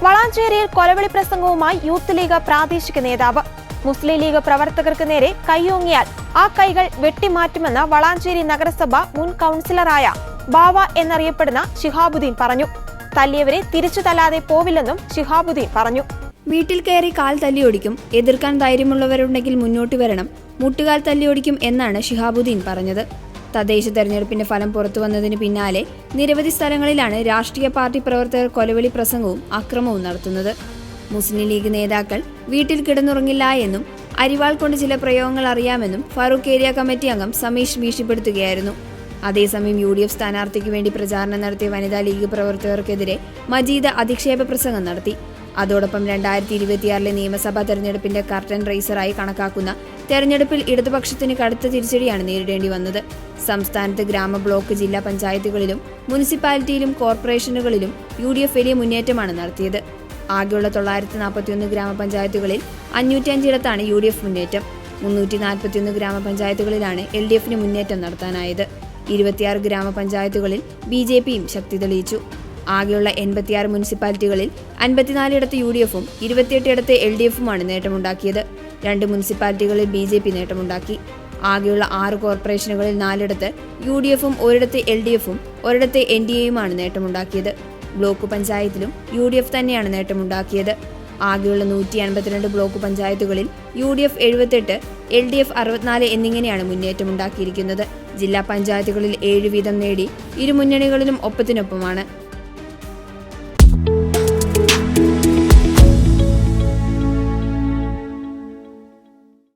വളാഞ്ചേരിയിൽ കൊലവിളി പ്രസംഗവുമായി youth league പ്രാദേശിക നേതാവ്. മുസ്ലിം ലീഗ് പ്രവർത്തകർക്ക് നേരെ കൈയോങ്ങിയാൽ ആ കൈകൾ വെട്ടിമാറ്റുമെന്ന് വളാഞ്ചേരി നഗരസഭ മുൻ കൗൺസിലറായ ബാവ എന്നറിയപ്പെടുന്ന ശിഹാബുദ്ദീൻ പറഞ്ഞു. തല്ലിയവരെ തിരിച്ചു തല്ലാതെ പോവില്ലെന്നും ശിഹാബുദ്ദീൻ പറഞ്ഞു. വീട്ടിൽ കയറി കാൽ തല്ലിയൊടിക്കും, എതിർക്കാൻ ധൈര്യമുള്ളവരുണ്ടെങ്കിൽ മുന്നോട്ട് വരണം, മുട്ടുകാൽ തല്ലിയൊടിക്കും എന്നാണ് ശിഹാബുദ്ദീൻ പറഞ്ഞത്. തദ്ദേശ തെരഞ്ഞെടുപ്പിന്റെ ഫലം പുറത്തുവന്നതിന് പിന്നാലെ നിരവധി സ്ഥലങ്ങളിലാണ് രാഷ്ട്രീയ പാർട്ടി പ്രവർത്തകർ കൊലവിളി പ്രസംഗവും അക്രമവും നടത്തുന്നത്. മുസ്ലിം ലീഗ് നേതാക്കൾ വീട്ടിൽ കിടന്നുറങ്ങില്ല എന്നും അരിവാൾ കൊണ്ട് ചില പ്രയോഗങ്ങൾ അറിയാമെന്നും ഫാറൂഖ് ഏരിയ കമ്മിറ്റി അംഗം സമീഷ് ഭീഷണിപ്പെടുത്തുകയായിരുന്നു. അതേസമയം UDF സ്ഥാനാർത്ഥിക്ക് വേണ്ടി പ്രചാരണം നടത്തിയ വനിതാ ലീഗ് പ്രവർത്തകർക്കെതിരെ മജീദ് അധിക്ഷേപ പ്രസംഗം നടത്തി. അതോടൊപ്പം 2026 നിയമസഭാ തെരഞ്ഞെടുപ്പിന്റെ കർട്ടൻ റൈസറായി കണക്കാക്കുന്ന തെരഞ്ഞെടുപ്പിൽ ഇടതുപക്ഷത്തിന് കടുത്ത തിരിച്ചടിയാണ് നേരിടേണ്ടി വന്നത്. സംസ്ഥാനത്ത് ഗ്രാമ, ബ്ലോക്ക്, ജില്ലാ പഞ്ചായത്തുകളിലും മുനിസിപ്പാലിറ്റിയിലും കോർപ്പറേഷനുകളിലും UDF വലിയ മുന്നേറ്റമാണ് നടത്തിയത്. ആകെയുള്ള 941 ഗ്രാമപഞ്ചായത്തുകളിൽ 505 UDF മുന്നേറ്റം. 341 ഗ്രാമപഞ്ചായത്തുകളിലാണ് LDFന് മുന്നേറ്റം നടത്താനായത്. 26 ഗ്രാമപഞ്ചായത്തുകളിൽ BJPയും ശക്തി തെളിയിച്ചു. ആകെയുള്ള 86 മുനിസിപ്പാലിറ്റികളിൽ 54 UDFും 28 LDFുമാണ് നേട്ടമുണ്ടാക്കിയത്. 2 മുനിസിപ്പാലിറ്റികളിൽ BJP നേട്ടമുണ്ടാക്കി. ആകെയുള്ള 6 കോർപ്പറേഷനുകളിൽ 4 UDFും 1 LDFും 1 NDAയുമാണ് നേട്ടമുണ്ടാക്കിയത്. ബ്ലോക്ക് പഞ്ചായത്തിലും UDF തന്നെയാണ് നേട്ടമുണ്ടാക്കിയത്. ആകെയുള്ള 152 ബ്ലോക്ക് പഞ്ചായത്തുകളിൽ UDF 78, LDF 64 എന്നിങ്ങനെയാണ് മുന്നേറ്റമുണ്ടാക്കിയിരിക്കുന്നത്. ജില്ലാ പഞ്ചായത്തുകളിൽ 7 വീതം നേടി ഇരു മുന്നണികളിലും ഒപ്പത്തിനൊപ്പമാണ്.